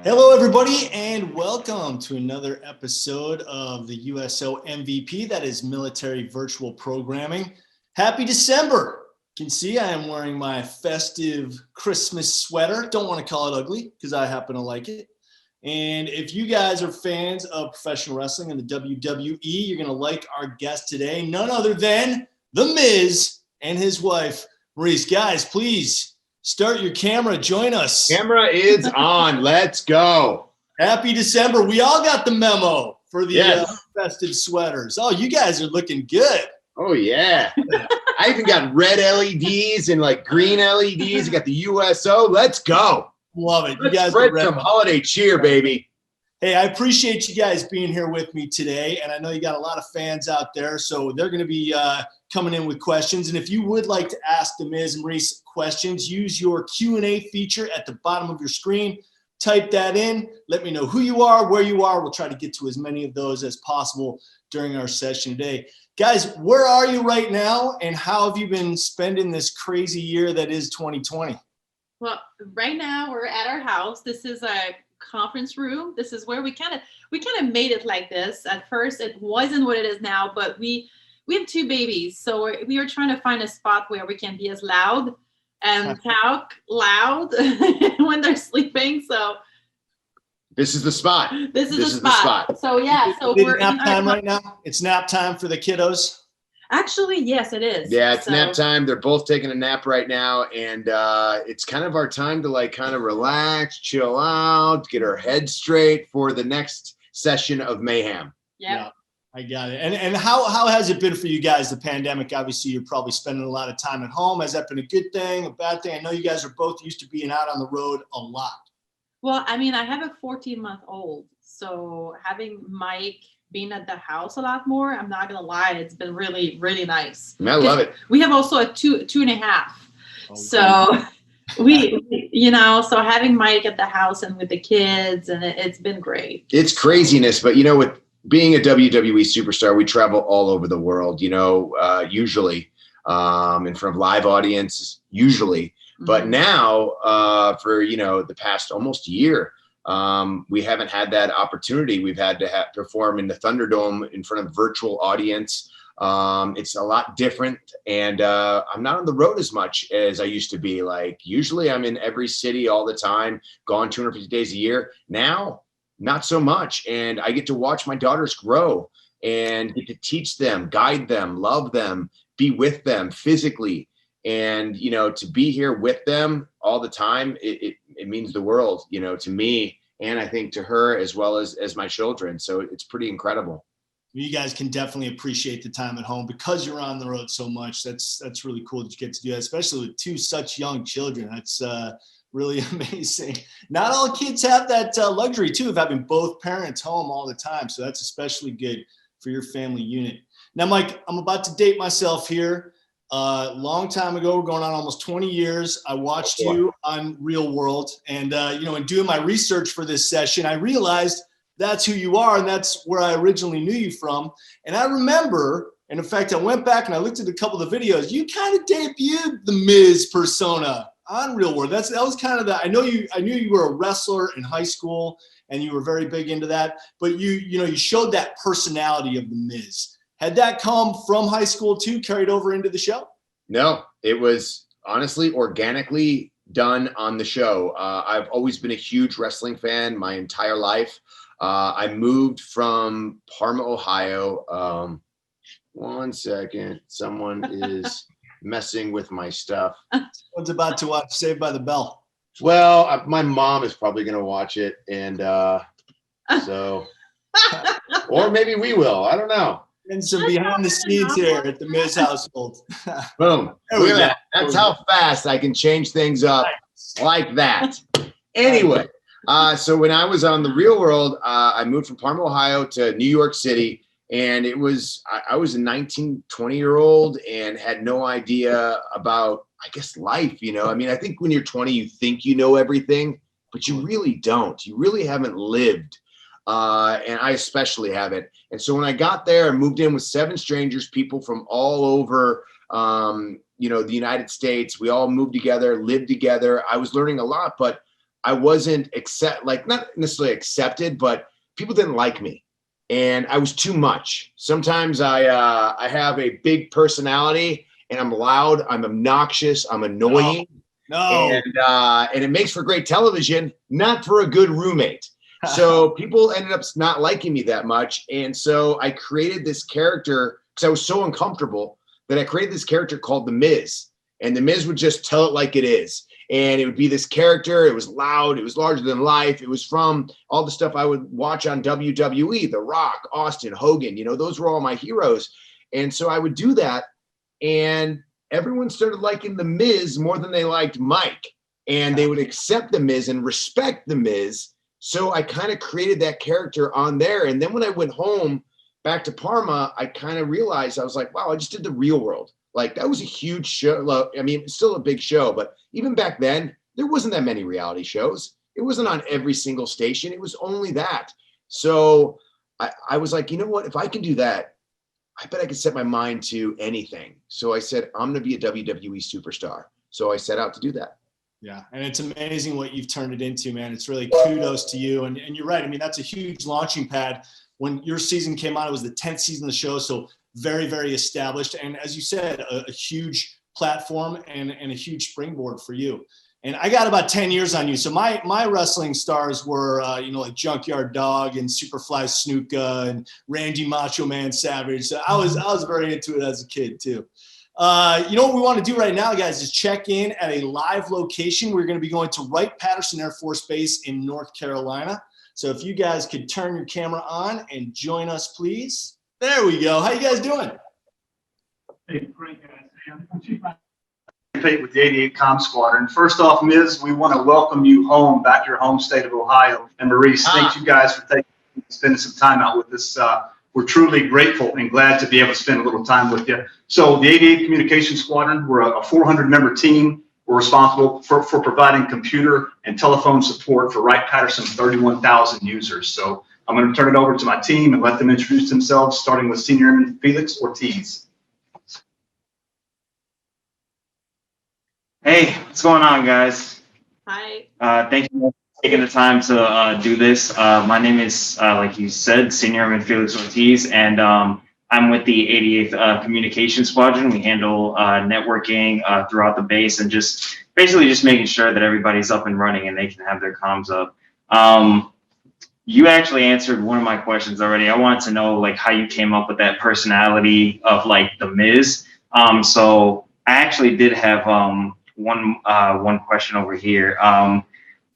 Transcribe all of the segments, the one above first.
Hello, everybody, and welcome to another episode of the USO MVP, that is Military Virtual Programming. Happy December. You can see I am wearing my festive Christmas sweater. Don't want to call it ugly because I happen to like it. And if you guys are fans of professional wrestling and the WWE, you're going to like our guest today, none other than the Miz and his wife, Maryse. Guys, please start your camera. Join us. Camera is on. Let's go. Happy December. We all got the memo for the festive sweaters. Oh, you guys are looking good. Oh, yeah. I even got red LEDs and like green LEDs. I got the USO. Let's go. Love it. You Let's guys spread are ready. some holiday cheer, baby. Hey, I appreciate you guys being here with me today. And I know you got a lot of fans out there, so they're going to be coming in with questions. And if you would like to ask the Miz and Maryse questions, use your Q&A feature at the bottom of your screen. Type that in. Let me know who you are, where you are. We'll try to get to as many of those as possible during our session today. Guys, where are you right now, and how have you been spending this crazy year that is 2020? Well, right now we're at our house. This is a conference room. This is where we kind of made it like this. At first, it wasn't what it is now, but we have two babies, so we were trying to find a spot where we can be as loud and talk loud when they're sleeping. So this is the spot. This is the spot. So yeah, so It's we're nap in our time right now. It's nap time for the kiddos. Actually, yes, it is. Yeah, it's nap time. They're both taking a nap right now. And it's kind of our time to like kind of relax, chill out, get our head straight for the next session of mayhem. Yeah. I got it. And how has it been for you guys, the pandemic? Obviously, you're probably spending a lot of time at home. Has that been a good thing, a bad thing? I know you guys are both used to being out on the road a lot. Well, I mean, I have a 14-month-old, so having Mike being at the house a lot more, I'm not gonna lie, it's been really, really nice. I love it. We have also a two and a half. Oh, So we so having Mike at the house and with the kids, and it's been great. It's craziness, but with being a WWE superstar, we travel all over the world, usually in front of live audiences, usually. But now for, the past almost year, we haven't had that opportunity. We've had to perform in the Thunderdome in front of virtual audience. It's a lot different. And I'm not on the road as much as I used to be. Like usually I'm in every city all the time, gone 250 days a year. Now, not so much. And I get to watch my daughters grow and get to teach them, guide them, love them, be with them physically. And, to be here with them all the time, it means the world, to me, and I think to her as well as my children. So it's pretty incredible. You guys can definitely appreciate the time at home because you're on the road so much. That's really cool that you get to do that, especially with two such young children. That's really amazing. Not all kids have that luxury too of having both parents home all the time. So that's especially good for your family unit. Now, Mike, I'm about to date myself here. Long time ago, we're going on almost 20 years. I watched you on Real World, and in doing my research for this session, I realized that's who you are, and that's where I originally knew you from. And I remember, and in fact, I went back and I looked at a couple of the videos. You kind of debuted the Miz persona on Real World. That was kind of I knew you were a wrestler in high school, and you were very big into that. But you showed that personality of the Miz. Had that come from high school too, carried over into the show? No, it was honestly organically done on the show. I've always been a huge wrestling fan my entire life. I moved from Parma, Ohio. One second. Someone is messing with my stuff. Someone's about to watch Saved by the Bell. Well, my mom is probably going to watch it. And so, or maybe we will. I don't know. And some behind the scenes here at the Miz household. Boom. Look at that. That's how fast I can change things up like that. Anyway, so when I was on the Real World, I moved from Parma, Ohio to New York City. And I was a 19, 20-year-old and had no idea about, I guess, life, I mean, I think when you're 20, you think you know everything, but you really don't. You really haven't lived. And I especially haven't. And so when I got there, I moved in with 7 strangers, people from all over, the United States. We all moved together, lived together. I was learning a lot, but I wasn't not necessarily accepted, but people didn't like me. And I was too much. Sometimes I have a big personality and I'm loud, I'm obnoxious, I'm annoying. No. And it makes for great television, not for a good roommate. So people ended up not liking me that much. And so I created this character because I was so uncomfortable that I created this character called the Miz. And the Miz would just tell it like it is. And it would be this character. It was loud. It was larger than life. It was from all the stuff I would watch on WWE, The Rock, Austin, Hogan. Those were all my heroes. And so I would do that. And everyone started liking the Miz more than they liked Mike. And they would accept the Miz and respect the Miz. So I kind of created that character on there. And then when I went home back to Parma, I kind of realized, I was like, wow, I just did the Real World. Like, that was a huge show. I mean, it's still a big show, but even back then, there wasn't that many reality shows. It wasn't on every single station. It was only that. So I was like, you know what? If I can do that, I bet I could set my mind to anything. So I said, I'm going to be a WWE superstar. So I set out to do that. Yeah. And it's amazing what you've turned it into, man. It's really kudos to you. And you're right. I mean, that's a huge launching pad. When your season came out, it was the 10th season of the show. So very, very established. And as you said, a huge platform and a huge springboard for you. And I got about 10 years on you. So my wrestling stars were, like Junkyard Dog and Superfly Snuka and Randy Macho Man Savage. So I was very into it as a kid too. What we want to do right now, guys, is check in at a live location. We're going to be going to Wright-Patterson Air Force Base in North Carolina. So if you guys could turn your camera on and join us, please. There we go. How you guys doing? Hey, great guys. I'm Chief with the 88 Com Squadron. First off, Miz, we want to welcome you home, back to your home state of Ohio. And Maryse, thank you guys for spending some time out with us. We're truly grateful and glad to be able to spend a little time with you. So the 88 Communication Squadron, we're a 400-member team. We're responsible for providing computer and telephone support for Wright-Patterson's 31,000 users. So I'm going to turn it over to my team and let them introduce themselves, starting with Senior Airman Felix Ortiz. Hey, what's going on, guys? Hi. Thank you for taking the time to do this. My name is, like you said, Senior Airman Felix Ortiz, and I'm with the 88th Communication Squadron. We handle networking throughout the base and just basically just making sure that everybody's up and running and they can have their comms up. You actually answered one of my questions already. I wanted to know like how you came up with that personality of like the Miz. So I actually did have one question over here.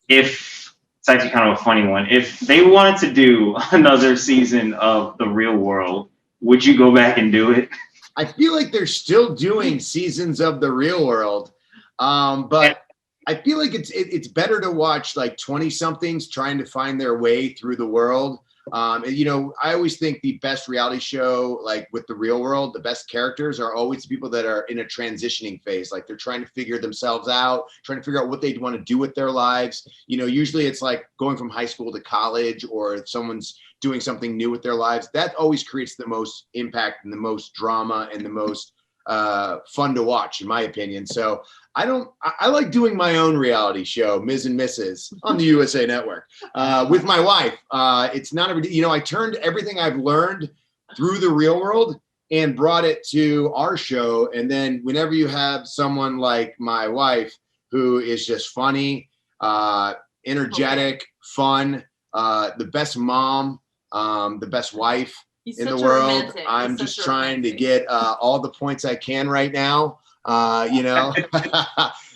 If it's actually kind of a funny one, if they wanted to do another season of The Real World, would you go back and do it? I feel like they're still doing seasons of The Real World, but I feel like it's better to watch like 20-somethings trying to find their way through the world. I always think the best reality show, like with The Real World, the best characters are always the people that are in a transitioning phase. Like they're trying to figure themselves out, trying to figure out what they want to do with their lives. Usually it's like going from high school to college, or if someone's doing something new with their lives. That always creates the most impact and the most drama and the most fun to watch, in my opinion. So I like doing my own reality show, Ms. and Mrs. on the USA Network with my wife. It's not I turned everything I've learned through The Real World and brought it to our show. And then whenever you have someone like my wife, who is just funny, energetic, fun, the best mom, the best wife in the world. Romantic. I'm just trying to get all the points I can right now.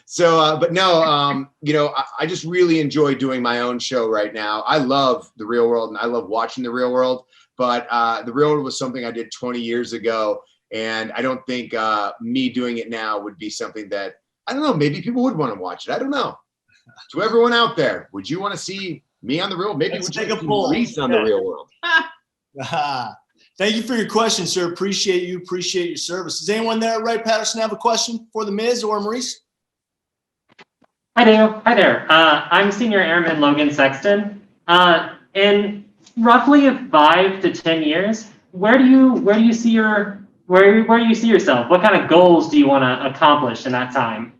So, but no, I just really enjoy doing my own show right now. I love The Real World and I love watching The Real World, but The Real World was something I did 20 years ago. And I don't think me doing it now would be something that, I don't know, maybe people would want to watch it. I don't know. To everyone out there, would you want to see me on The Real? Maybe Let's would take you a poll. Maryse on The Real World? Thank you for your question, sir. Appreciate you. Appreciate your service. Does anyone there at Wright-Patterson have a question for the Miz or Maryse? Hi there. I'm Senior Airman Logan Sexton. In roughly 5 to 10 years, where do you see yourself? What kind of goals do you want to accomplish in that time?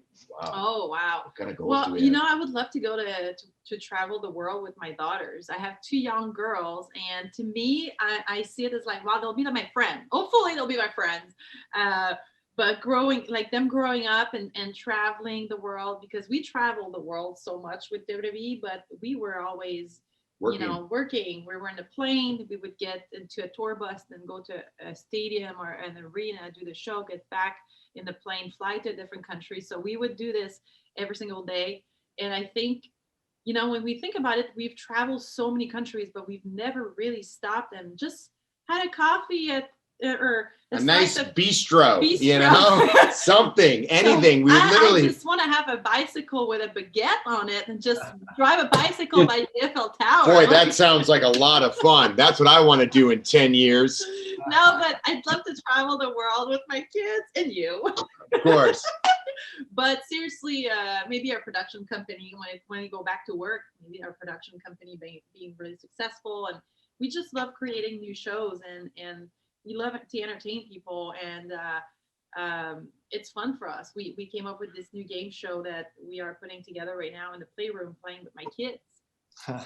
Oh, wow. What kind of goals Well, do we you have? know, I would love to go to travel the world with my daughters. I have 2 young girls, and to me, I see it as like, wow, they'll be like my friend. Hopefully, they'll be my friends. But them growing up and traveling the world, because we travel the world so much with WWE, but we were always working. We were in a plane. We would get into a tour bus, then go to a stadium or an arena, do the show, get back in the plane, fly to a different country. So we would do this every single day. And I think, when we think about it, we've traveled so many countries, but we've never really stopped and just had a coffee or A nice bistro, something, anything. So We would literally. I just want to have a bicycle with a baguette on it and just drive a bicycle by the Eiffel Tower. Boy, that sounds like a lot of fun. That's what I want to do in 10 years. No, but I'd love to travel the world with my kids and you. Of course. But seriously, maybe our production company, when we go back to work, maybe our production company being really successful, and we just love creating new shows and we love to entertain people, and it's fun for us. We came up with this new game show that we are putting together right now in the playroom, playing with my kids.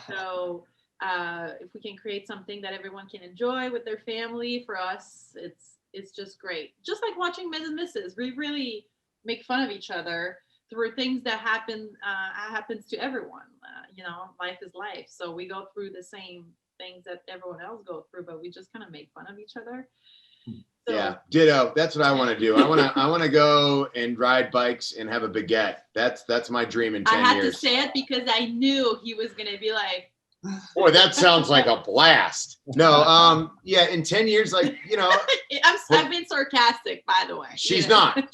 So if we can create something that everyone can enjoy with their family, for us, it's just great. Just like watching Ms. and Mrs. We really make fun of each other through things that happens to everyone. Life is life. So we go through the same things that everyone else goes through, but we just kind of make fun of each other. So, yeah, ditto. That's what I want to do. I want to go and ride bikes and have a baguette. That's my dream in 10 years. I had to say it because I knew he was going to be like, boy, that sounds like a blast. No, yeah, in 10 years, like, I've been sarcastic, by the way. She's not being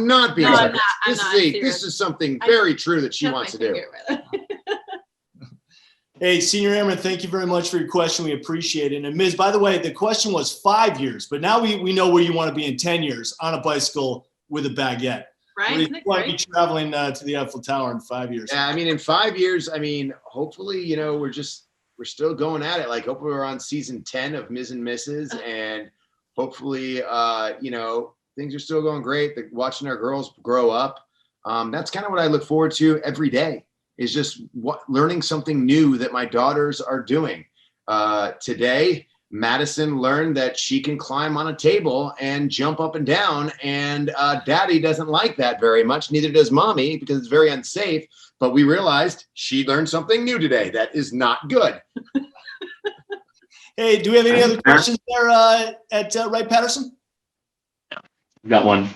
No, sarcastic. I'm not serious. This is something very true that she wants to do. Hey, Senior Airman, thank you very much for your question. We appreciate it. And Ms., by the way, the question was 5 years, but now we know where you want to be in 10 years on a bicycle with a baguette. Right? You want to be traveling to the Eiffel Tower in 5 years. Yeah, in 5 years, hopefully, we're still going at it. Like, hopefully we're on season 10 of Ms. and Mrs. And hopefully, things are still going great. Watching our girls grow up. That's kind of what I look forward to every day, is just learning something new that my daughters are doing. Today, Madison learned that she can climb on a table and jump up and down, and Daddy doesn't like that very much. Neither does Mommy, because it's very unsafe. But we realized she learned something new today that is not good. Hey, do we have any other questions there at Wright Patterson? Got one.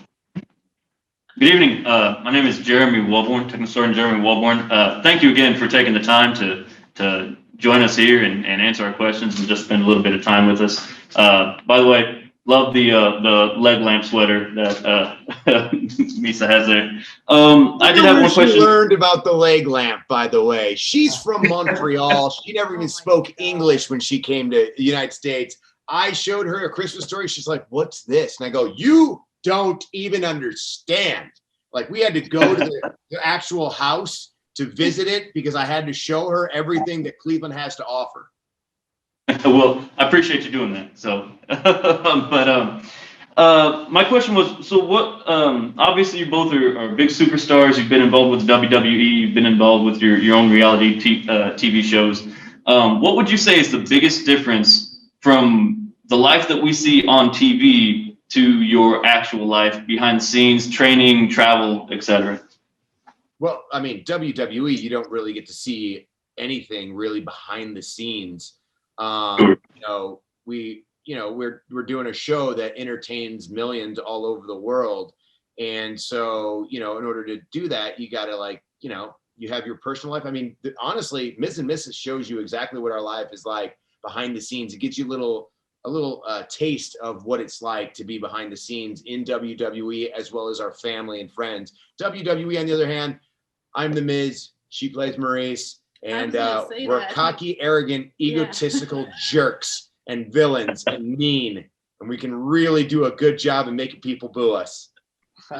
Good evening. My name is Jeremy Welborn, Technical Sergeant Jeremy Welborn. Thank you again for taking the time to join us here and answer our questions and just spend a little bit of time with us. By the way, love the leg lamp sweater that Misa has there. I did have one question. She learned about the leg lamp, by the way. She's from Montreal. She never even spoke English when she came to the United States. I showed her a Christmas story. She's like, "What's this?" And I go, "You don't even understand." Like, we had to go to the actual house to visit it because I had to show her everything that Cleveland has to offer. Well, I appreciate you doing that. So, my question was, so what, obviously you both are big superstars. You've been involved with WWE. You've been involved with your own reality TV shows. What would you say is the biggest difference from the life that we see on TV to your actual life, behind the scenes, training, travel, etc.? Well, WWE, you don't really get to see anything really behind the scenes. We're doing a show that entertains millions all over the world. And so, in order to do that, you got to you have your personal life. Honestly, Ms. and Mrs. shows you exactly what our life is like behind the scenes. It gets you a little taste of what it's like to be behind the scenes in WWE, as well as our family and friends. WWE, on the other hand, I'm the Miz, she plays Maryse, and we're cocky, arrogant, egotistical jerks and villains and mean, and we can really do a good job of making people boo us. Go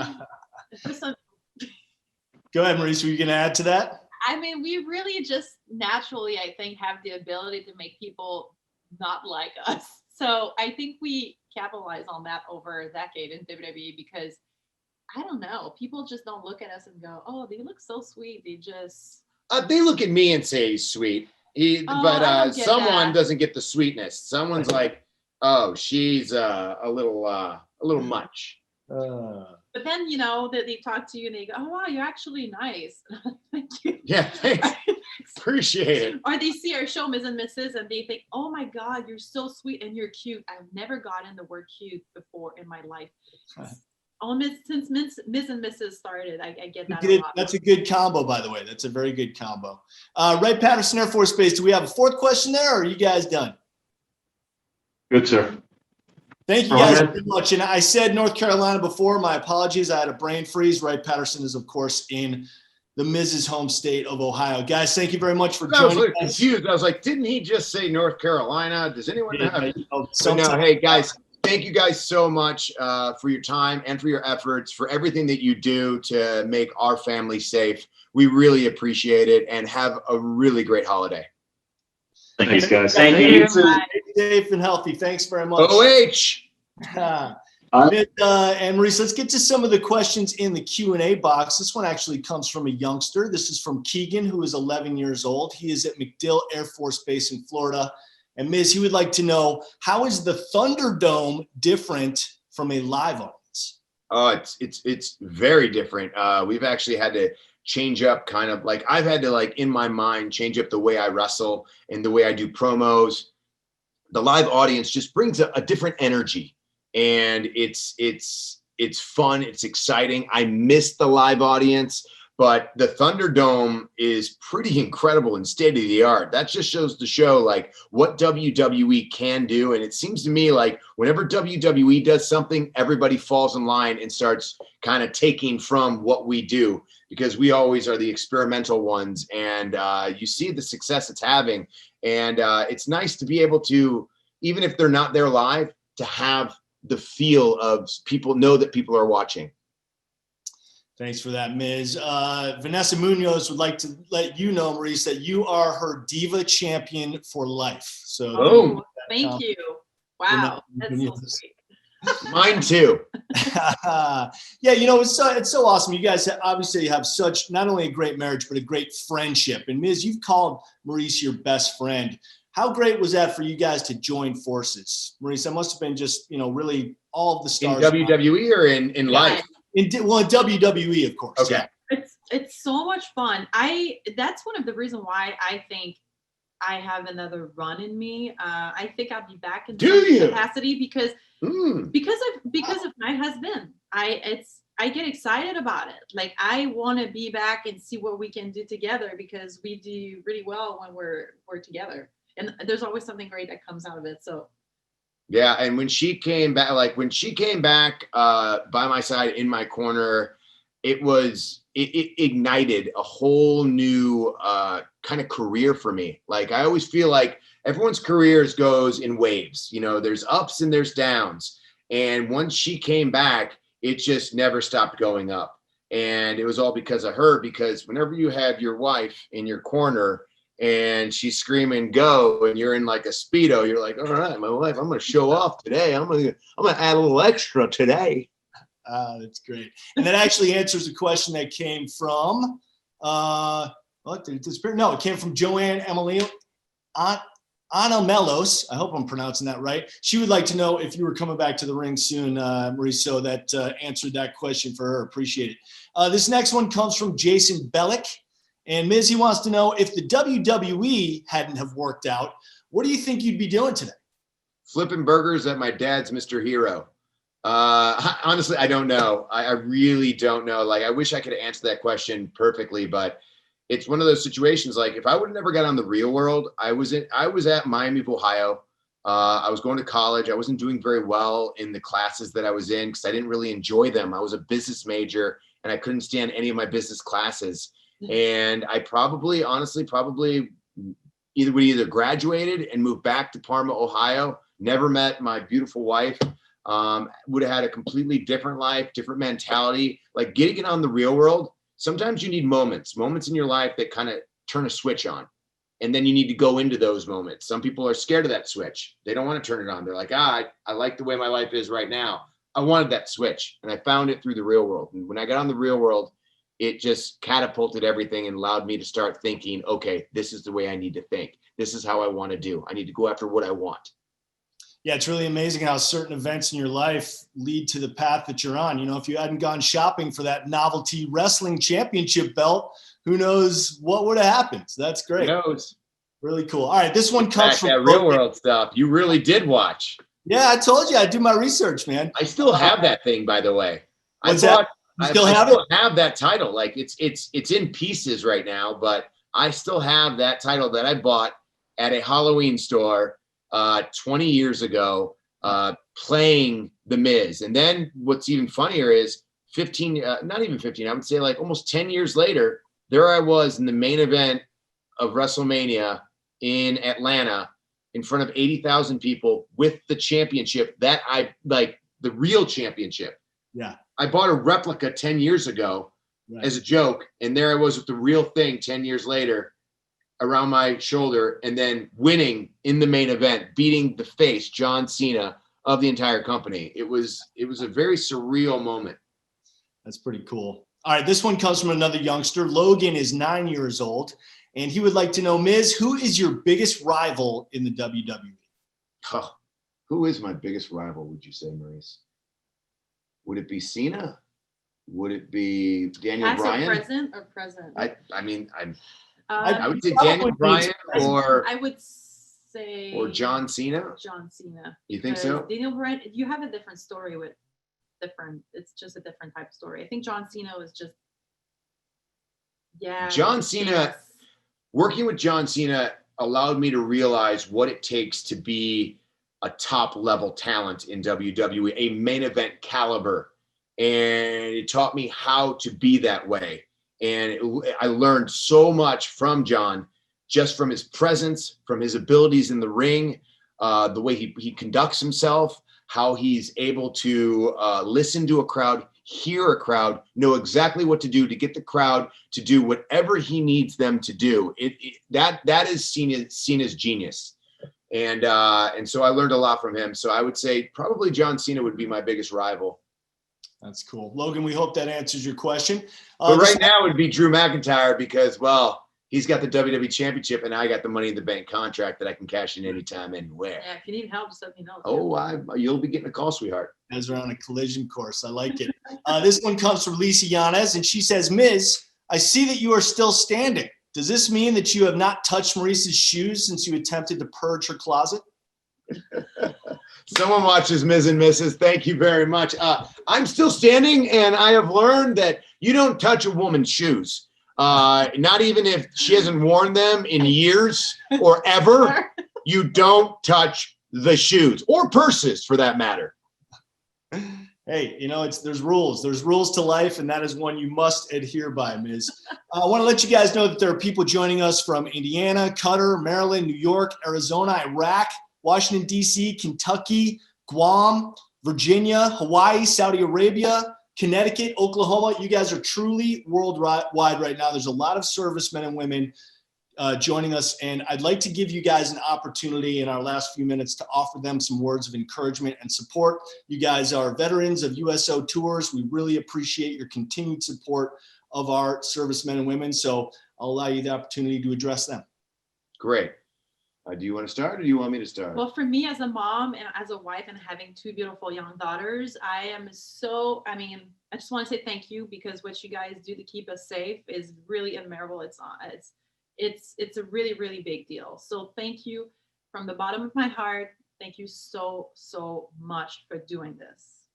ahead, Maryse. Were you going to add to that? We really just naturally, I think, have the ability to make people not like us. So I think we capitalize on that over a decade in WWE, because I don't know. People just don't look at us and go, "Oh, they look so sweet." They look at me and say he's sweet. I don't get Someone that. doesn't get the sweetness. Someone's like, oh, she's a little much. But then that they talk to you and they go, "Oh wow, you're actually nice." Thank you. Yeah, thanks. Appreciate it. Or they see our show, Ms. and Mrs., and they think, "Oh my God, you're so sweet and you're cute." I've never gotten the word cute before in my life. Since Ms. and Mrs. started, I get that a lot. That's a good combo, by the way. That's a very good combo. Wright-Patterson Air Force Base, do we have a fourth question there, or are you guys done? Good, sir. Thank you guys very much. And I said North Carolina before. My apologies. I had a brain freeze. Wright-Patterson is, of course, in the Mrs. home state of Ohio. Guys, thank you very much for joining us. I was confused. I was like, didn't he just say North Carolina? Does anyone have? So no, hey, guys. Thank you guys so much for your time and for your efforts, for everything that you do to make our family safe. We really appreciate it, and have a really great holiday. Thank you, guys. Thank you. Stay safe and healthy. Thanks very much. OH. And Maryse, let's get to some of the questions in the Q&A box. This one actually comes from a youngster. This is from Keegan, who is 11 years old. He is at MacDill Air Force Base in Florida. And Miz, he would like to know, how is the Thunderdome different from a live audience? Oh, it's very different. We've actually had to change up kind of like, I've had to like in my mind change up the way I wrestle and the way I do promos. The live audience just brings a different energy, and it's fun. It's exciting. I miss the live audience. But the Thunderdome is pretty incredible and state of the art. That just shows the show like what WWE can do. And it seems to me like whenever WWE does something, everybody falls in line and starts kind of taking from what we do, because we always are the experimental ones. And you see the success it's having. And it's nice to be able to, even if they're not there live, to have the feel of people know that people are watching. Thanks for that, Miz. Vanessa Munoz would like to let you know, Maryse, that you are her diva champion for life. So thank you. Wow, that's so sweet. Mine too. Yeah, it's so awesome. You guys obviously have such not only a great marriage, but a great friendship. And Miz, you've called Maryse your best friend. How great was that for you guys to join forces? Maryse, that must have been just, really all of the stars. In WWE or in life? In WWE, of course. Okay. Yeah. It's so much fun. That's one of the reasons why I think I have another run in me. I think I'll be back in some capacity because of my husband. I get excited about it. Like, I want to be back and see what we can do together, because we do really well when we're together, and there's always something great that comes out of it. So. Yeah, and when she came back by my side in my corner, it ignited a whole new kind of career for me. Like, I always feel like everyone's careers goes in waves. There's ups and there's downs. And once she came back, it just never stopped going up. And it was all because of her, because whenever you have your wife in your corner and she's screaming go, and you're in like a Speedo, you're like, all right, my wife, I'm going to show off today. I'm going to add a little extra today. That's great. And that actually answers a question that came from, did it disappear? No, it came from Joanne Emily Anamelos. I hope I'm pronouncing that right. She would like to know if you were coming back to the ring soon, Maryse. So that answered that question for her. Appreciate it. This next one comes from Jason Bellick. And Miz, he wants to know, if the WWE hadn't have worked out, what do you think you'd be doing today? Flipping burgers at my dad's Mr. Hero. Honestly, I don't know. I really don't know. Like, I wish I could answer that question perfectly, but it's one of those situations. Like, if I would have never got on The Real World, I was at Miami of Ohio. I was going to college. I wasn't doing very well in the classes that I was in because I didn't really enjoy them. I was a business major and I couldn't stand any of my business classes. And I probably either graduated and moved back to Parma, Ohio, never met my beautiful wife, would have had a completely different life, different mentality. Like, getting it on The Real World, sometimes you need moments in your life that kind of turn a switch on. And then you need to go into those moments. Some people are scared of that switch. They don't want to turn it on. They're like, I like the way my life is right now. I wanted that switch, and I found it through the real world. And when I got on the real world, it just catapulted everything and allowed me to start thinking, okay, this is the way I need to think. This is how I want to do. I need to go after what I want. Yeah, it's really amazing how certain events in your life lead to the path that you're on. You know, if you hadn't gone shopping for that novelty wrestling championship belt, who knows what would have happened. So that's great. Who knows? Really cool. All right, this one comes from that real world stuff. You really did watch. Yeah, I told you I do my research, man. I still have that thing, by the way. What's that? You still have it? I have that title. Like it's in pieces right now, but I still have that title that I bought at a Halloween store 20 years ago, playing the Miz. And then what's even funnier is 15, not even 15, I would say like almost 10 years later, there I was in the main event of WrestleMania in Atlanta in front of 80,000 people with the championship that I like, the real championship. Yeah. I bought a replica 10 years ago as a joke. And there I was with the real thing 10 years later around my shoulder, and then winning in the main event, beating the face, John Cena, of the entire company. It was a very surreal moment. That's pretty cool. All right, this one comes from another youngster. Logan is 9 years old, and he would like to know, Miz, who is your biggest rival in the WWE? Oh, who is my biggest rival, would you say, Maryse? Would it be Cena? Would it be Daniel Bryan? Present or present? I would say Daniel Bryan I would say or John Cena. John Cena. You think so? Daniel Bryan, you have a different story with different. It's just a different type of story. I think John Cena was just, yeah. John Cena, working with John Cena allowed me to realize what it takes to be a top level talent in WWE, a main event caliber. And it taught me how to be that way. And I learned so much from John, just from his presence, from his abilities in the ring, the way he conducts himself, how he's able to listen to a crowd, hear a crowd, know exactly what to do to get the crowd to do whatever he needs them to do. That is Cena's genius. And so I learned a lot from him. So I would say probably John Cena would be my biggest rival. That's cool. Logan, we hope that answers your question. But right now it would be Drew McIntyre because, well, he's got the WWE Championship and I got the Money in the Bank contract that I can cash in anytime, anywhere. Yeah, if you need help, just let me know. Oh, you'll be getting a call, sweetheart. You guys are on a collision course. I like it. This one comes from Lisa Yanez, and she says, Miz, I see that you are still standing. Does this mean that you have not touched Maryse's shoes since you attempted to purge her closet? Someone watches Ms. and Mrs. Thank you very much. I'm still standing, and I have learned that you don't touch a woman's shoes. Not even if she hasn't worn them in years or ever. You don't touch the shoes or purses, for that matter. Hey, you know, there's rules. There's rules to life, and that is one you must adhere by, Miz. I want to let you guys know that there are people joining us from Indiana, Qatar, Maryland, New York, Arizona, Iraq, Washington, D.C., Kentucky, Guam, Virginia, Hawaii, Saudi Arabia, Connecticut, Oklahoma. You guys are truly worldwide right now. There's a lot of servicemen and women joining us, and I'd like to give you guys an opportunity in our last few minutes to offer them some words of encouragement and support. You guys are veterans of USO tours. We really appreciate your continued support of our servicemen and women, so I'll allow you the opportunity to address them. Great. Do you want to start or do you want me to start? Well, for me as a mom and as a wife and having two beautiful young daughters, I just want to say thank you, because what you guys do to keep us safe is really admirable. It's a really, really big deal. So thank you from the bottom of my heart. Thank you so, so much for doing this.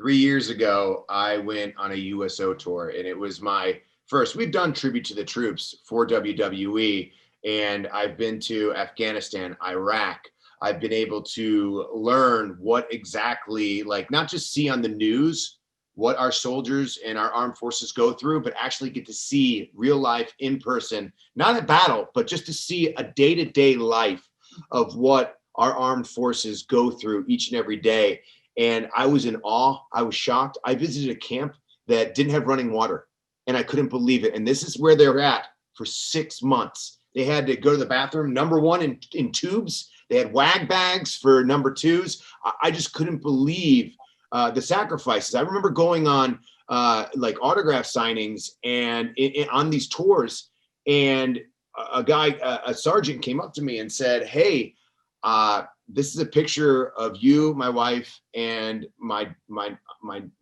3 years ago, I went on a USO tour, and it was my first. We've done tribute to the troops for WWE. And I've been to Afghanistan, Iraq. I've been able to learn what exactly, like, not just see on the news what our soldiers and our armed forces go through, but actually get to see real life in person, not at battle, but just to see a day-to-day life of what our armed forces go through each and every day. And I was in awe. I was shocked. I visited a camp that didn't have running water, and I couldn't believe it. And this is where they're at for 6 months. They had to go to the bathroom, number one, in tubes. They had wag bags for number twos. I just couldn't believe the sacrifices. I remember going on like autograph signings and on these tours, and a sergeant came up to me and said, "Hey, this is a picture of you, my wife, and my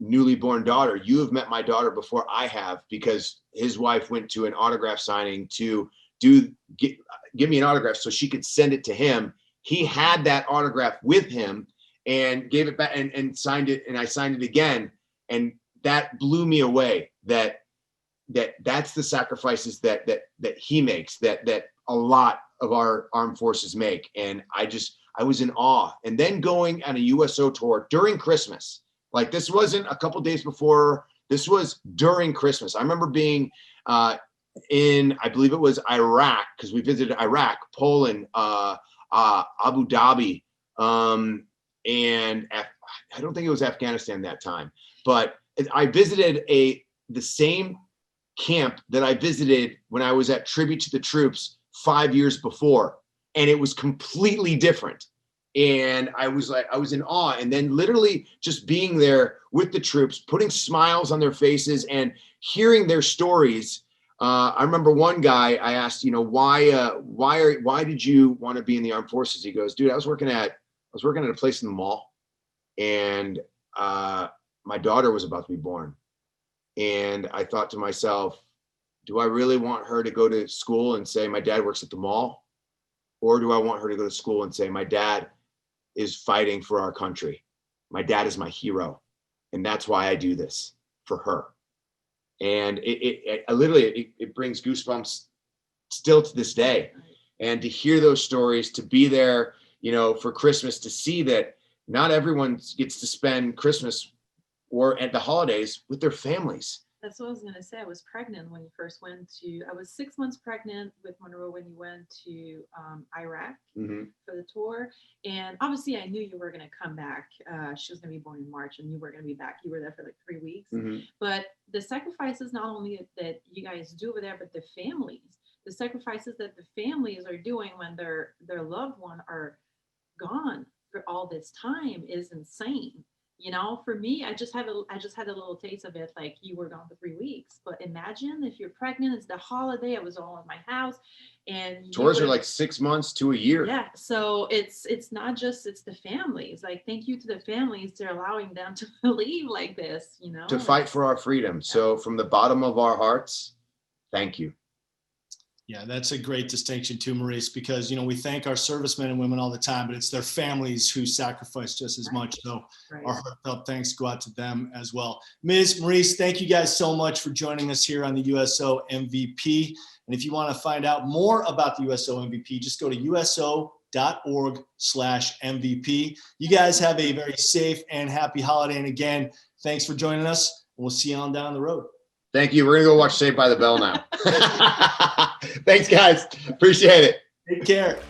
newly born daughter. You have met my daughter before I have, because his wife went to an autograph signing to give me an autograph so she could send it to him. He had that autograph with him and gave it back and signed it, and I signed it again. And that blew me away, that's the sacrifices that he makes, that a lot of our armed forces make. And I was in awe. And then going on a USO tour during Christmas, like this wasn't a couple days before, this was during Christmas. I remember being in, I believe it was Iraq, because we visited Iraq, Poland, Abu Dhabi, and I don't think it was Afghanistan that time, but I visited the same camp that I visited when I was at Tribute to the Troops 5 years before, and it was completely different. And I was in awe. And then literally just being there with the troops, putting smiles on their faces and hearing their stories. I remember one guy, I asked, why did you want to be in the armed forces? He goes, dude, I was working at a place in the mall, and my daughter was about to be born. And I thought to myself, do I really want her to go to school and say my dad works at the mall? Or do I want her to go to school and say my dad is fighting for our country? My dad is my hero. And that's why I do this, for her. And it brings goosebumps still to this day. And to hear those stories, to be there, for Christmas, to see that not everyone gets to spend Christmas or at the holidays with their families. That's what I was going to say. I was pregnant when you first went I was 6 months pregnant with Monroe when you went to Iraq for the tour. And obviously I knew you were going to come back. She was going to be born in March and you were going to be back. You were there for like 3 weeks. But the sacrifices, not only that you guys do over there, but the families, the sacrifices that the families are doing when their loved one are gone for all this time is insane. For me, I just had a little taste of it. Like, you were gone for 3 weeks, but imagine if you're pregnant, it's the holiday. I was all in my house, and tours are like 6 months to a year. Yeah. So it's not just, it's the families. Like, thank you to the families to allowing them to believe like this, to fight for our freedom. So from the bottom of our hearts, thank you. Yeah, that's a great distinction too, Maryse, because, we thank our servicemen and women all the time, but it's their families who sacrifice just as much. So our heartfelt thanks go out to them as well. Ms. Maryse, thank you guys so much for joining us here on the USO MVP. And if you want to find out more about the USO MVP, just go to uso.org/MVP. You guys have a very safe and happy holiday. And again, thanks for joining us. We'll see you on down the road. Thank you. We're going to go watch Saved by the Bell now. Thanks, guys. Appreciate it. Take care.